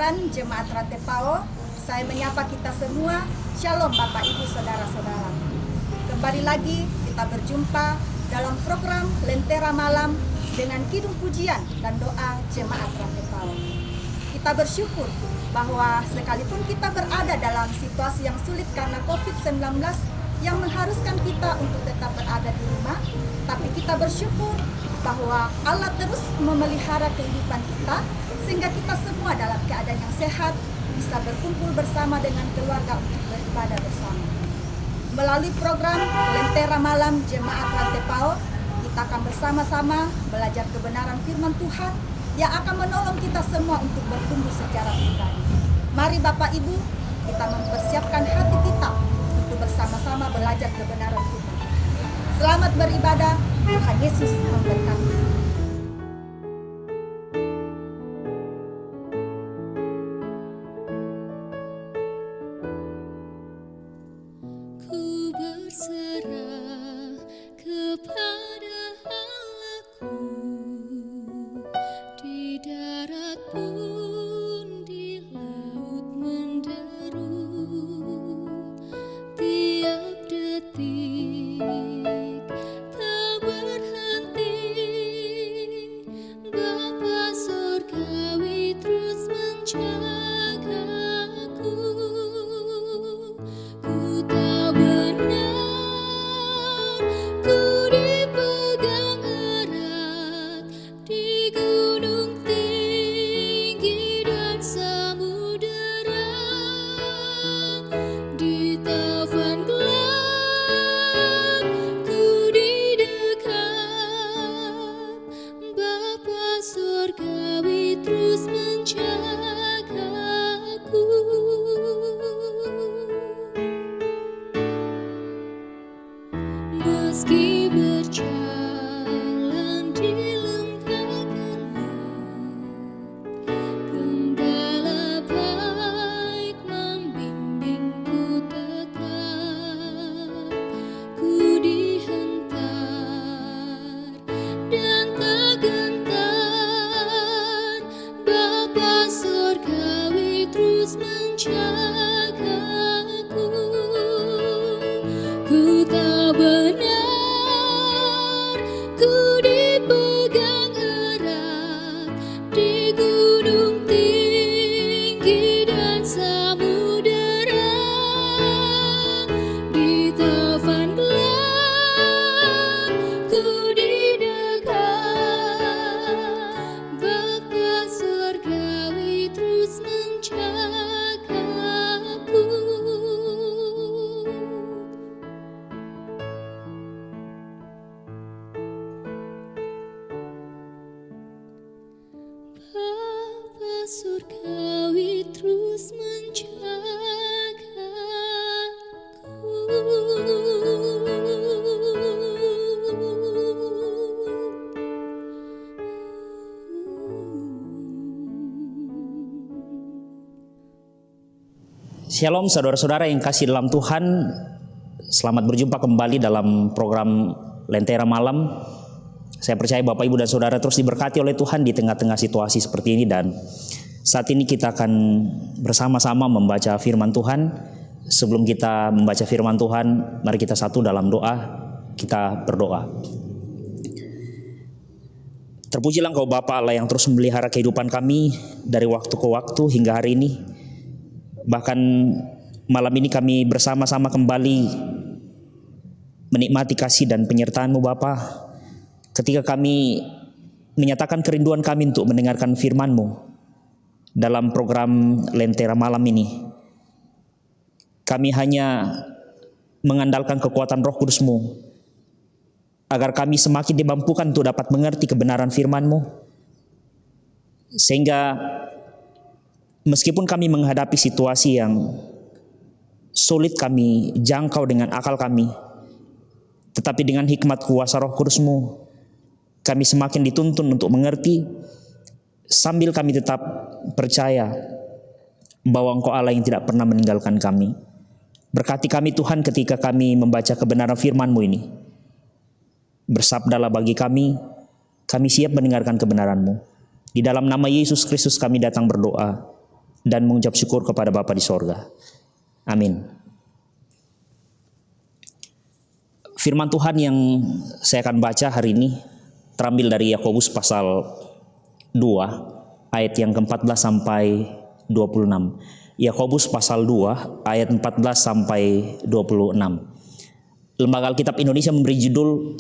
kebenaran Jemaat Rantai Pao, saya menyapa kita semua. Shalom Bapak Ibu Saudara-saudara. Kembali lagi kita berjumpa dalam program Lentera Malam dengan kidung pujian dan doa Jemaat Rantai Pao. Kita bersyukur bahwa sekalipun kita berada dalam situasi yang sulit karena COVID-19 yang mengharuskan kita untuk tetap berada di rumah, tapi kita bersyukur bahwa Allah terus memelihara kehidupan kita sehingga kita semua dalam keadaan yang sehat bisa berkumpul bersama dengan keluarga untuk beribadah bersama. Melalui program Lentera Malam Jemaat Rantai Pao, kita akan bersama-sama belajar kebenaran firman Tuhan yang akan menolong kita semua untuk bertumbuh secara pribadi. Mari Bapak Ibu, kita mempersiapkan hati kita untuk bersama-sama belajar kebenaran firman. Selamat beribadah, Tuhan Yesus memberkati. Ku berserah kepada Allahku, di darat pun di laut menderu, tiap detik tak berhenti. Bapa Surgawi terus menjagaku. Ku tahu benar, ku dipegang erat di gunung tinggi dan samudera, di taufan gelap ku didekat. Bapa Surgawi terus menjagaku. Meski berjalan di lembah gelap, Gembala baik membimbingku tetap. Ku dihentar dan tak gentar. Bapa Surgawi terus menjagaku. Ku tahu benar, ku dipegang erat di gunung tinggi dan samudera, di taufan gelap ku didekat. Bapa Surgawi terus menjagaku. Bapa Surgawi terus menjagaku. Shalom saudara-saudara yang kasih dalam Tuhan. Selamat berjumpa kembali dalam program Lentera Malam. Saya percaya Bapak Ibu dan Saudara terus diberkati oleh Tuhan di tengah-tengah situasi seperti ini. Dan saat ini kita akan bersama-sama membaca firman Tuhan. Sebelum kita membaca firman Tuhan, mari kita satu dalam doa. Kita berdoa. Terpujilah Engkau Bapa Allah yang terus memelihara kehidupan kami dari waktu ke waktu hingga hari ini. Bahkan malam ini kami bersama-sama kembali menikmati kasih dan penyertaan-Mu Bapa. Ketika kami menyatakan kerinduan kami untuk mendengarkan firman-Mu dalam program Lentera Malam ini, kami hanya mengandalkan kekuatan Roh Kudus-Mu agar kami semakin dimampukan untuk dapat mengerti kebenaran firman-Mu, sehingga meskipun kami menghadapi situasi yang sulit kami jangkau dengan akal kami, tetapi dengan hikmat kuasa Roh Kudus-Mu, kami semakin dituntun untuk mengerti, sambil kami tetap percaya bahwa Engkau Allah yang tidak pernah meninggalkan kami. Berkati kami Tuhan ketika kami membaca kebenaran firman-Mu ini. Bersabdalah bagi kami siap mendengarkan kebenaran-Mu. Di dalam nama Yesus Kristus kami datang berdoa. dan mengucap syukur kepada Bapa di sorga. Amin. Firman Tuhan yang saya akan baca hari ini terambil dari Yakobus pasal 2 ayat yang ke-14 sampai 26. Yakobus pasal 2 ayat 14 sampai 26. Lembaga Alkitab Indonesia memberi judul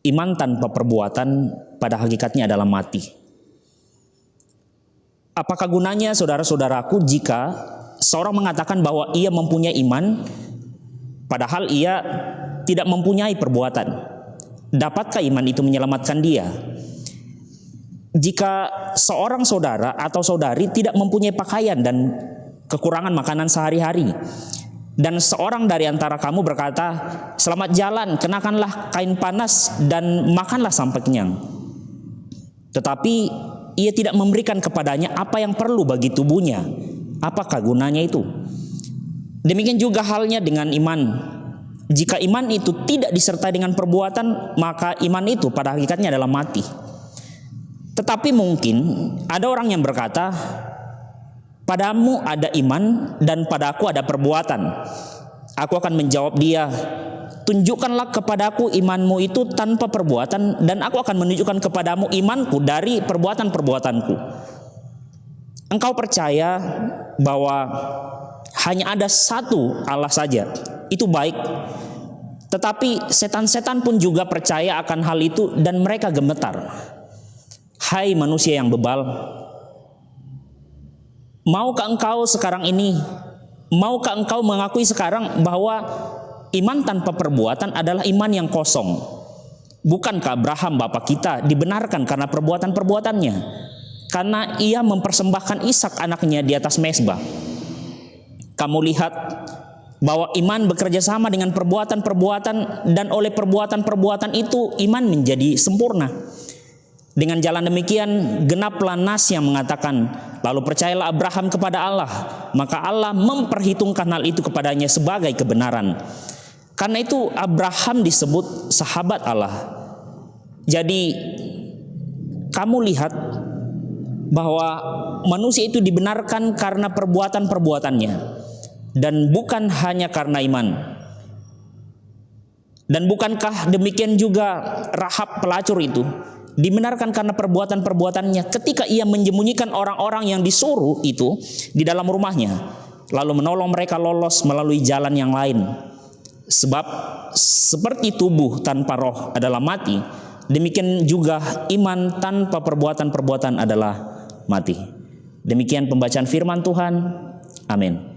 Iman tanpa perbuatan pada hakikatnya adalah mati. Apakah gunanya saudara-saudaraku jika seorang mengatakan bahwa ia mempunyai iman padahal ia tidak mempunyai perbuatan? Dapatkah iman itu menyelamatkan dia? Jika seorang saudara atau saudari tidak mempunyai pakaian dan kekurangan makanan sehari-hari, dan seorang dari antara kamu berkata, "Selamat jalan, kenakanlah kain panas dan makanlah sampai kenyang," tetapi ia tidak memberikan kepadanya apa yang perlu bagi tubuhnya, apakah gunanya itu? Demikian juga halnya dengan iman. Jika iman itu tidak disertai dengan perbuatan, maka iman itu pada hakikatnya adalah mati. Tetapi mungkin ada orang yang berkata, "Padamu ada iman dan padaku ada perbuatan." Aku akan menjawab dia, "Tunjukkanlah kepadaku imanmu itu tanpa perbuatan, dan aku akan menunjukkan kepadamu imanku dari perbuatan-perbuatanku." Engkau percaya bahwa hanya ada satu Allah saja, itu baik. Tetapi setan-setan pun juga percaya akan hal itu dan mereka gemetar. Hai manusia yang bebal, maukah engkau sekarang ini, maukah engkau mengakui sekarang bahwa iman tanpa perbuatan adalah iman yang kosong? Bukankah Abraham bapa kita dibenarkan karena perbuatan-perbuatannya? Karena ia mempersembahkan Ishak anaknya di atas mezbah. Kamu lihat bahwa iman bekerja sama dengan perbuatan-perbuatan, dan oleh perbuatan-perbuatan itu iman menjadi sempurna. Dengan jalan demikian genaplah nas yang mengatakan, "Lalu percayalah Abraham kepada Allah, maka Allah memperhitungkan hal itu kepadanya sebagai kebenaran." Karena itu Abraham disebut sahabat Allah. Jadi kamu lihat bahwa manusia itu dibenarkan karena perbuatan-perbuatannya dan bukan hanya karena iman. Dan bukankah demikian juga Rahab pelacur itu dibenarkan karena perbuatan-perbuatannya ketika ia menyembunyikan orang-orang yang disuruh itu di dalam rumahnya, lalu menolong mereka lolos melalui jalan yang lain. Sebab seperti tubuh tanpa roh adalah mati, demikian juga iman tanpa perbuatan-perbuatan adalah mati. Demikian pembacaan firman Tuhan. Amin.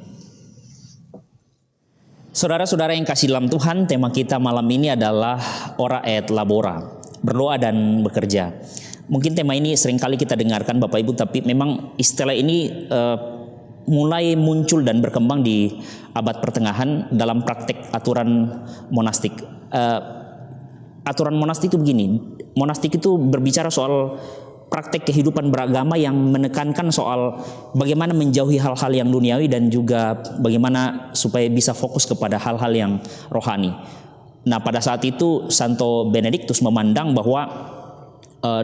Saudara-saudara yang kasih dalam Tuhan, tema kita malam ini adalah ora et labora, berdoa dan bekerja. Mungkin tema ini seringkali kita dengarkan Bapak Ibu, tapi memang istilah ini mulai muncul dan berkembang di abad pertengahan dalam praktek aturan monastik. Aturan monastik itu begini, monastik itu berbicara soal praktek kehidupan beragama yang menekankan soal bagaimana menjauhi hal-hal yang duniawi dan juga bagaimana supaya bisa fokus kepada hal-hal yang rohani. Nah, pada saat itu Santo Benediktus memandang bahwa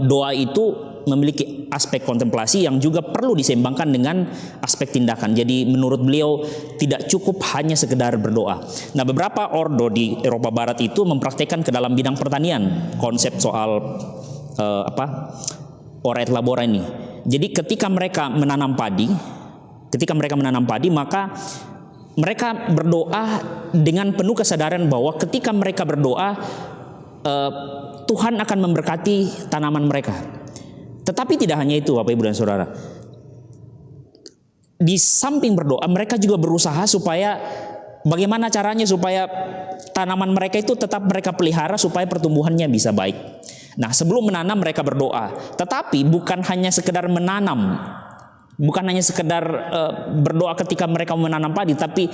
doa itu memiliki aspek kontemplasi yang juga perlu diseimbangkan dengan aspek tindakan. Jadi menurut beliau tidak cukup hanya sekedar berdoa. Nah, beberapa ordo di Eropa Barat itu mempraktekkan ke dalam bidang pertanian konsep soal ora et labora ini. Jadi ketika mereka menanam padi, maka mereka berdoa dengan penuh kesadaran bahwa ketika mereka berdoa Tuhan akan memberkati tanaman mereka. Tetapi tidak hanya itu Bapak Ibu dan Saudara. Di samping berdoa mereka juga berusaha supaya bagaimana caranya supaya tanaman mereka itu tetap mereka pelihara supaya pertumbuhannya bisa baik. Nah, sebelum menanam mereka berdoa, tetapi bukan hanya sekedar menanam, bukan hanya sekedar berdoa ketika mereka menanam padi, tapi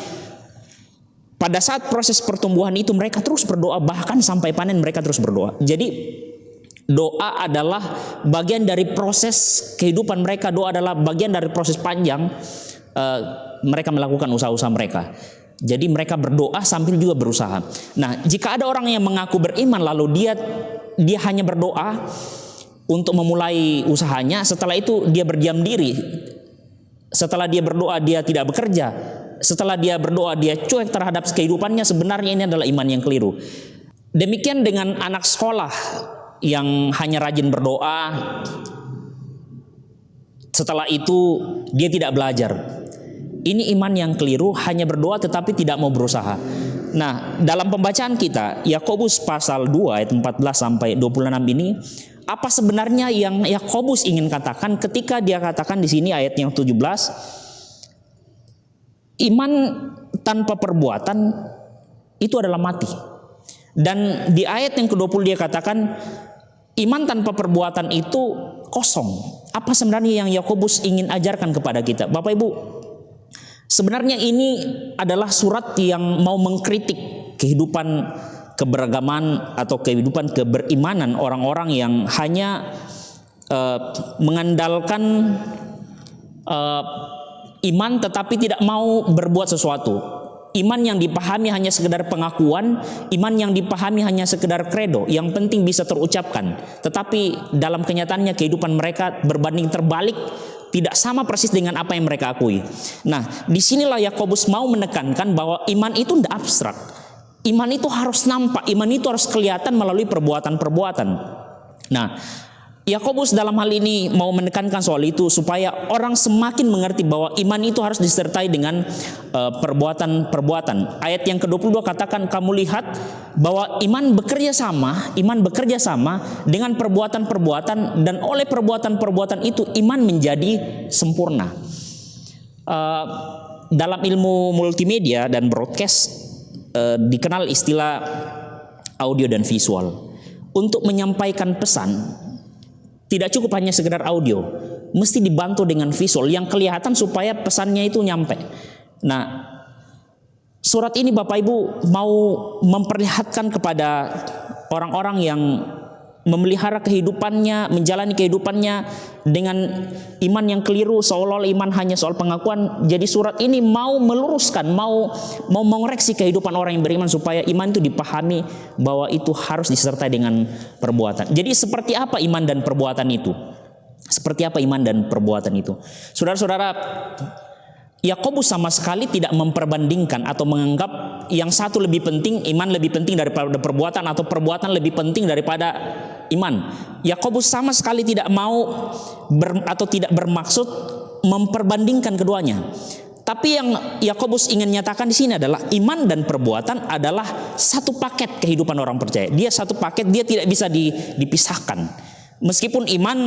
pada saat proses pertumbuhan itu mereka terus berdoa, bahkan sampai panen mereka terus berdoa. Jadi doa adalah bagian dari proses kehidupan mereka, doa adalah bagian dari proses panjang mereka melakukan usaha-usaha mereka. Jadi mereka berdoa sambil juga berusaha. Nah, jika ada orang yang mengaku beriman lalu dia hanya berdoa, untuk memulai usahanya, setelah itu dia berdiam diri. Setelah dia berdoa dia tidak bekerja. Setelah dia berdoa dia cuek terhadap kehidupannya, sebenarnya ini adalah iman yang keliru. Demikian dengan anak sekolah yang hanya rajin berdoa, setelah itu dia tidak belajar. Ini iman yang keliru, hanya berdoa tetapi tidak mau berusaha. Nah, dalam pembacaan kita Yakobus pasal 2 ayat 14 sampai 26 ini, apa sebenarnya yang Yakobus ingin katakan ketika dia katakan di sini ayat yang 17, iman tanpa perbuatan itu adalah mati. Dan di ayat yang ke-20 dia katakan iman tanpa perbuatan itu kosong. Apa sebenarnya yang Yakobus ingin ajarkan kepada kita? Bapak Ibu, sebenarnya ini adalah surat yang mau mengkritik kehidupan keberagaman atau kehidupan keberimanan orang-orang yang hanya mengandalkan iman tetapi tidak mau berbuat sesuatu. Iman yang dipahami hanya sekedar pengakuan, iman yang dipahami hanya sekedar kredo, yang penting bisa terucapkan. Tetapi dalam kenyataannya kehidupan mereka berbanding terbalik, tidak sama persis dengan apa yang mereka akui. Nah, disinilah Yakobus mau menekankan bahwa iman itu tidak abstrak. Iman itu harus nampak, iman itu harus kelihatan melalui perbuatan-perbuatan. Nah, Yakobus dalam hal ini mau menekankan soal itu supaya orang semakin mengerti bahwa iman itu harus disertai dengan perbuatan-perbuatan. Ayat yang ke-22 katakan, kamu lihat bahwa iman bekerja sama dengan perbuatan-perbuatan, dan oleh perbuatan-perbuatan itu iman menjadi sempurna. Dalam ilmu multimedia dan broadcast dikenal istilah audio dan visual. Untuk menyampaikan pesan tidak cukup hanya sekedar audio, mesti dibantu dengan visual yang kelihatan supaya pesannya itu nyampe. Nah, surat ini Bapak Ibu mau memperlihatkan kepada orang-orang yang memelihara kehidupannya, menjalani kehidupannya dengan iman yang keliru, seolah-olah iman hanya soal pengakuan. Jadi surat ini mau meluruskan, mau mengoreksi kehidupan orang yang beriman supaya iman itu dipahami bahwa itu harus disertai dengan perbuatan. Jadi seperti apa iman dan perbuatan itu? Seperti apa iman dan perbuatan itu? Saudara-saudara, Yakobus sama sekali tidak memperbandingkan atau menganggap yang satu lebih penting, iman lebih penting daripada perbuatan, atau perbuatan lebih penting daripada iman. Yakobus sama sekali tidak mau atau tidak bermaksud memperbandingkan keduanya. Tapi yang Yakobus ingin nyatakan di sini adalah iman dan perbuatan adalah satu paket kehidupan orang percaya. Dia satu paket, dia tidak bisa dipisahkan. Meskipun iman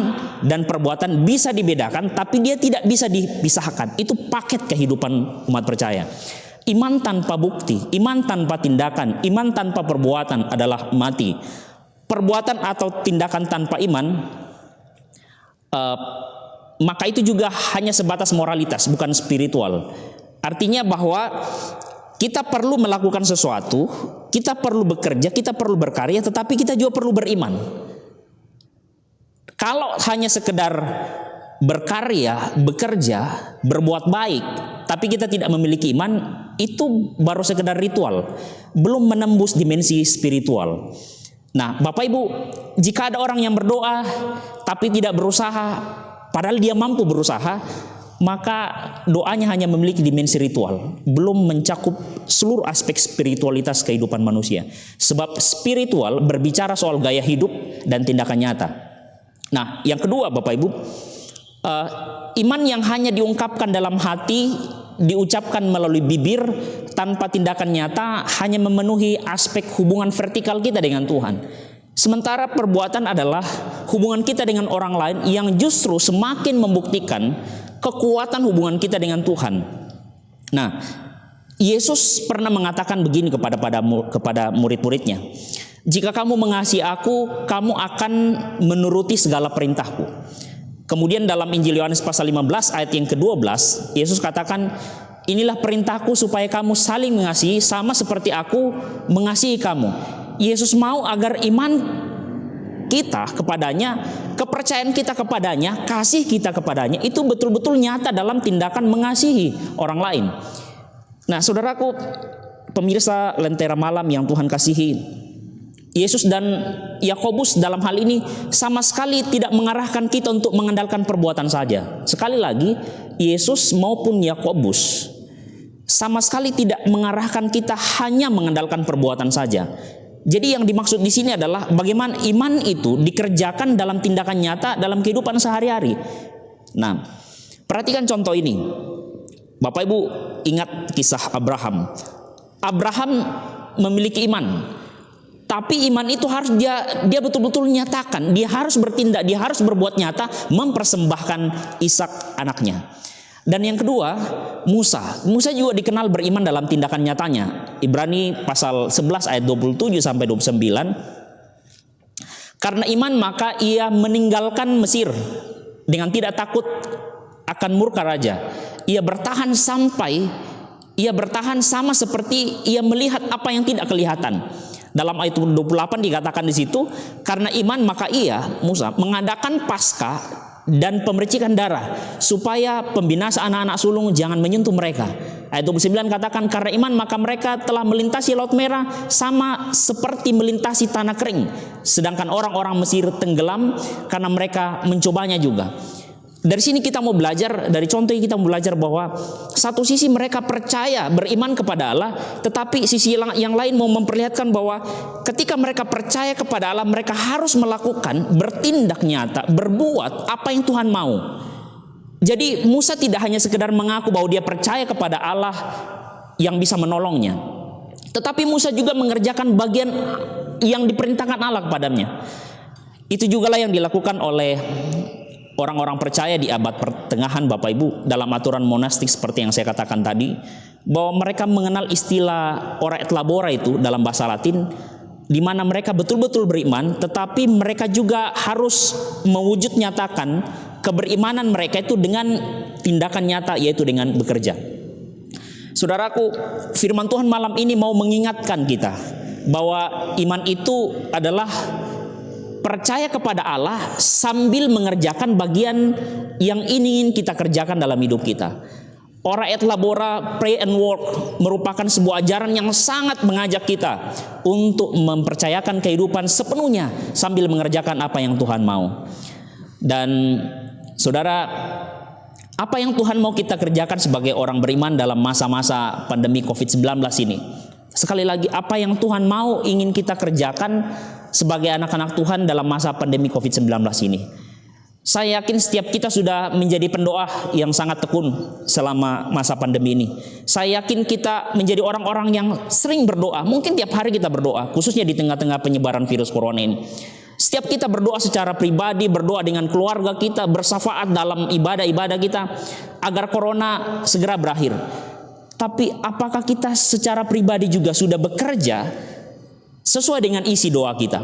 dan perbuatan bisa dibedakan, tapi dia tidak bisa dipisahkan. Itu paket kehidupan umat percaya. Iman tanpa bukti, iman tanpa tindakan, iman tanpa perbuatan adalah mati. Perbuatan atau tindakan tanpa iman, maka itu juga hanya sebatas moralitas, bukan spiritual. Artinya bahwa kita perlu melakukan sesuatu, kita perlu bekerja, kita perlu berkarya, tetapi kita juga perlu beriman. Kalau hanya sekedar berkarya, bekerja, berbuat baik, tapi kita tidak memiliki iman, itu baru sekedar ritual, belum menembus dimensi spiritual. Nah, Bapak Ibu, jika ada orang yang berdoa tapi tidak berusaha, padahal dia mampu berusaha, maka doanya hanya memiliki dimensi ritual, belum mencakup seluruh aspek spiritualitas kehidupan manusia. Sebab spiritual berbicara soal gaya hidup dan tindakan nyata. Nah, yang kedua Bapak Ibu, iman yang hanya diungkapkan dalam hati, diucapkan melalui bibir tanpa tindakan nyata, hanya memenuhi aspek hubungan vertikal kita dengan Tuhan. Sementara perbuatan adalah hubungan kita dengan orang lain yang justru semakin membuktikan kekuatan hubungan kita dengan Tuhan. Nah, Yesus pernah mengatakan begini kepada murid-muridnya, jika kamu mengasihi aku, kamu akan menuruti segala perintahku. Kemudian dalam Injil Yohanes pasal 15 ayat yang ke-12, Yesus katakan, inilah perintahku supaya kamu saling mengasihi sama seperti aku mengasihi kamu. Yesus mau agar iman kita kepadanya, kepercayaan kita kepadanya, kasih kita kepadanya itu betul-betul nyata dalam tindakan mengasihi orang lain. Nah, saudaraku, pemirsa Lentera Malam yang Tuhan kasihi, Yesus dan Yakobus dalam hal ini sama sekali tidak mengarahkan kita untuk mengandalkan perbuatan saja. Sekali lagi, Yesus maupun Yakobus sama sekali tidak mengarahkan kita hanya mengandalkan perbuatan saja. Jadi yang dimaksud di sini adalah bagaimana iman itu dikerjakan dalam tindakan nyata dalam kehidupan sehari-hari. Nah, perhatikan contoh ini. Bapak Ibu ingat kisah Abraham. Abraham memiliki iman. Tapi iman itu harus dia betul-betul nyatakan, dia harus bertindak, dia harus berbuat nyata, mempersembahkan Ishak anaknya. Dan yang kedua, Musa juga dikenal beriman dalam tindakan nyatanya. Ibrani pasal 11 ayat 27 sampai 29. Karena iman maka ia meninggalkan Mesir dengan tidak takut akan murka raja. Ia bertahan sama seperti ia melihat apa yang tidak kelihatan. Dalam ayat 28 dikatakan di situ, karena iman maka Musa mengadakan Paskah dan pemercikan darah supaya pembinasa anak-anak sulung jangan menyentuh mereka. Ayat 29 katakan, karena iman maka mereka telah melintasi Laut Merah sama seperti melintasi tanah kering, sedangkan orang-orang Mesir tenggelam karena mereka mencobanya juga. Dari sini kita mau belajar, dari contoh ini kita mau belajar bahwa satu sisi mereka percaya, beriman kepada Allah, tetapi sisi yang lain mau memperlihatkan bahwa ketika mereka percaya kepada Allah, mereka harus melakukan, bertindak nyata, berbuat apa yang Tuhan mau. Jadi Musa tidak hanya sekedar mengaku bahwa dia percaya kepada Allah yang bisa menolongnya, tetapi Musa juga mengerjakan bagian yang diperintahkan Allah kepadanya. Itu jugalah yang dilakukan oleh orang-orang percaya di abad pertengahan, Bapak Ibu, dalam aturan monastik seperti yang saya katakan tadi, bahwa mereka mengenal istilah ora et labora itu dalam bahasa Latin, di mana mereka betul-betul beriman, tetapi mereka juga harus mewujud nyatakan keberimanan mereka itu dengan tindakan nyata, yaitu dengan bekerja. Saudaraku, firman Tuhan malam ini mau mengingatkan kita bahwa iman itu adalah percaya kepada Allah sambil mengerjakan bagian yang ingin kita kerjakan dalam hidup kita. Ora et labora, pray and work merupakan sebuah ajaran yang sangat mengajak kita untuk mempercayakan kehidupan sepenuhnya sambil mengerjakan apa yang Tuhan mau. Dan saudara, apa yang Tuhan mau kita kerjakan sebagai orang beriman dalam masa-masa pandemi COVID-19 ini? Sekali lagi, apa yang Tuhan mau ingin kita kerjakan sebagai anak-anak Tuhan dalam masa pandemi COVID-19 ini? Saya yakin setiap kita sudah menjadi pendoa yang sangat tekun selama masa pandemi ini. Saya yakin kita menjadi orang-orang yang sering berdoa. Mungkin tiap hari kita berdoa, khususnya di tengah-tengah penyebaran virus corona ini. Setiap kita berdoa secara pribadi, berdoa dengan keluarga kita, bersafaat dalam ibadah-ibadah kita agar corona segera berakhir. Tapi apakah kita secara pribadi juga sudah bekerja sesuai dengan isi doa kita?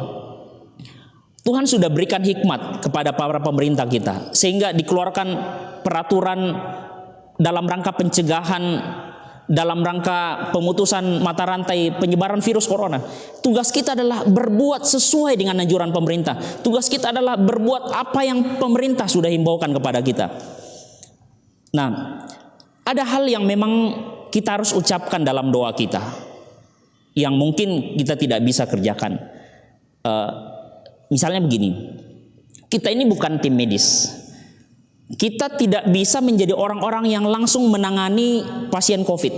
Tuhan sudah berikan hikmat kepada para pemerintah kita sehingga dikeluarkan peraturan dalam rangka pencegahan, dalam rangka pemutusan mata rantai penyebaran virus corona. Tugas kita adalah berbuat sesuai dengan anjuran pemerintah. Tugas kita adalah berbuat apa yang pemerintah sudah himbaukan kepada kita. Nah, ada hal yang memang kita harus ucapkan dalam doa kita yang mungkin kita tidak bisa kerjakan. Misalnya begini, kita ini bukan tim medis. Kita tidak bisa menjadi orang-orang yang langsung menangani pasien COVID.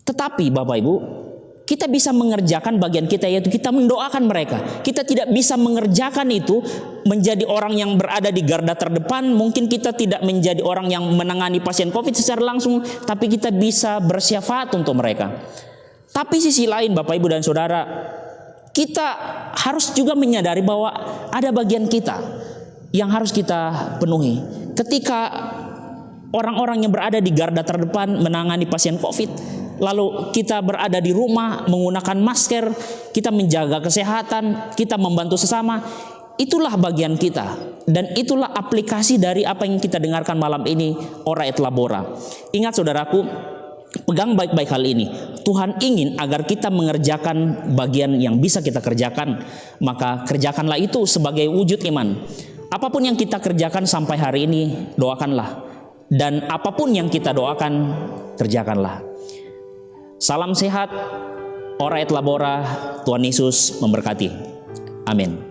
Tetapi Bapak Ibu, kita bisa mengerjakan bagian kita, yaitu kita mendoakan mereka. Kita tidak bisa mengerjakan itu menjadi orang yang berada di garda terdepan. Mungkin kita tidak menjadi orang yang menangani pasien COVID secara langsung, tapi kita bisa bersyafaat untuk mereka. Tapi sisi lain Bapak Ibu dan Saudara, kita harus juga menyadari bahwa ada bagian kita yang harus kita penuhi. Ketika orang-orang yang berada di garda terdepan menangani pasien COVID, lalu kita berada di rumah menggunakan masker, kita menjaga kesehatan, kita membantu sesama, itulah bagian kita. Dan itulah aplikasi dari apa yang kita dengarkan malam ini, ora et labora. Ingat saudaraku, pegang baik-baik hal ini. Tuhan ingin agar kita mengerjakan bagian yang bisa kita kerjakan, maka kerjakanlah itu sebagai wujud iman. Apapun yang kita kerjakan sampai hari ini, doakanlah. Dan apapun yang kita doakan, kerjakanlah. Salam sehat, Ora et labora, Tuhan Yesus memberkati. Amin.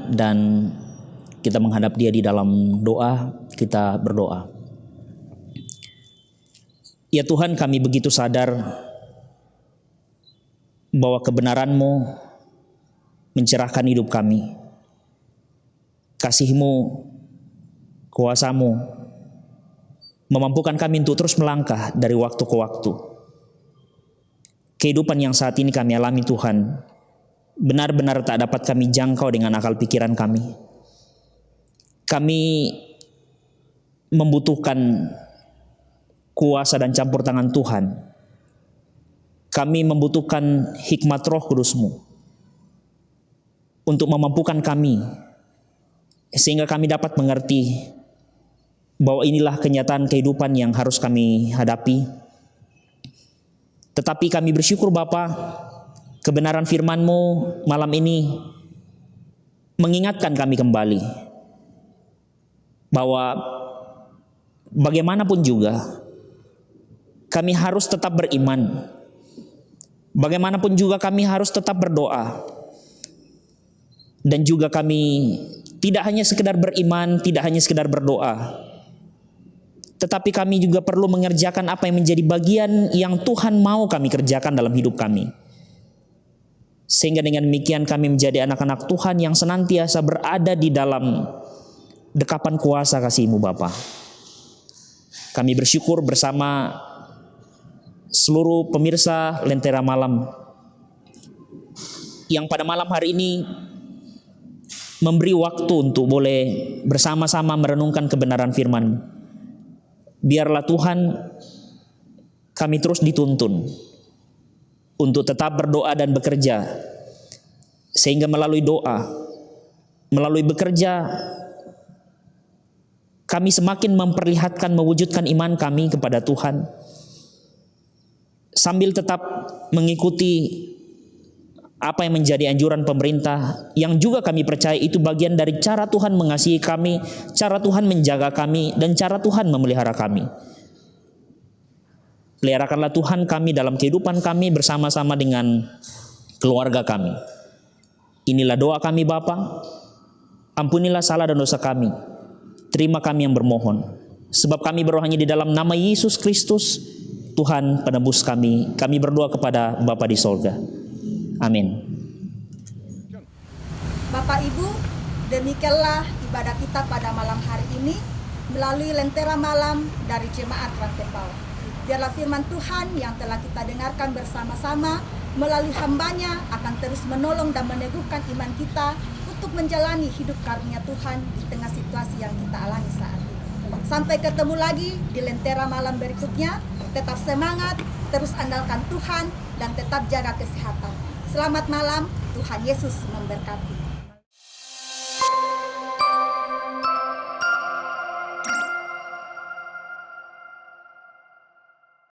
Dan kita menghadap Dia di dalam doa, kita berdoa. Ya Tuhan, kami begitu sadar bahwa kebenaran-Mu mencerahkan hidup kami. Kasih-Mu, kuasa-Mu memampukan kami untuk terus melangkah dari waktu ke waktu. Kehidupan yang saat ini kami alami Tuhan, benar-benar tak dapat kami jangkau dengan akal pikiran kami. Kami membutuhkan kuasa dan campur tangan Tuhan. Kami membutuhkan hikmat Roh Kudus-Mu untuk memampukan kami, sehingga kami dapat mengerti bahwa inilah kenyataan kehidupan yang harus kami hadapi. Tetapi kami bersyukur Bapa, kebenaran firman-Mu malam ini mengingatkan kami kembali bahwa bagaimanapun juga kami harus tetap beriman. Bagaimanapun juga kami harus tetap berdoa. Dan juga kami tidak hanya sekedar beriman, tidak hanya sekedar berdoa, tetapi kami juga perlu mengerjakan apa yang menjadi bagian yang Tuhan mau kami kerjakan dalam hidup kami. Sehingga dengan demikian kami menjadi anak-anak Tuhan yang senantiasa berada di dalam dekapan kuasa kasih-Mu Bapa. Kami bersyukur bersama seluruh pemirsa Lentera Malam yang pada malam hari ini memberi waktu untuk boleh bersama-sama merenungkan kebenaran firman. Biarlah Tuhan kami terus dituntun untuk tetap berdoa dan bekerja, sehingga melalui doa, melalui bekerja, kami semakin memperlihatkan, mewujudkan iman kami kepada Tuhan, sambil tetap mengikuti apa yang menjadi anjuran pemerintah, yang juga kami percaya itu bagian dari cara Tuhan mengasihi kami, cara Tuhan menjaga kami, dan cara Tuhan memelihara kami. Peliharakanlah Tuhan kami dalam kehidupan kami bersama-sama dengan keluarga kami. Inilah doa kami Bapa. Ampunilah salah dan dosa kami. Terima kami yang bermohon. Sebab kami berdoa hanya di dalam nama Yesus Kristus, Tuhan penebus kami. Kami berdoa kepada Bapa di sorga. Amin. Bapak Ibu, demikianlah ibadah kita pada malam hari ini melalui Lentera Malam dari Jemaat Rantepao. Biarlah firman Tuhan yang telah kita dengarkan bersama-sama melalui hamba-Nya akan terus menolong dan meneguhkan iman kita untuk menjalani hidup karunia Tuhan di tengah situasi yang kita alami saat ini. Sampai ketemu lagi di Lentera Malam berikutnya. Tetap semangat, terus andalkan Tuhan, dan tetap jaga kesehatan. Selamat malam, Tuhan Yesus memberkati.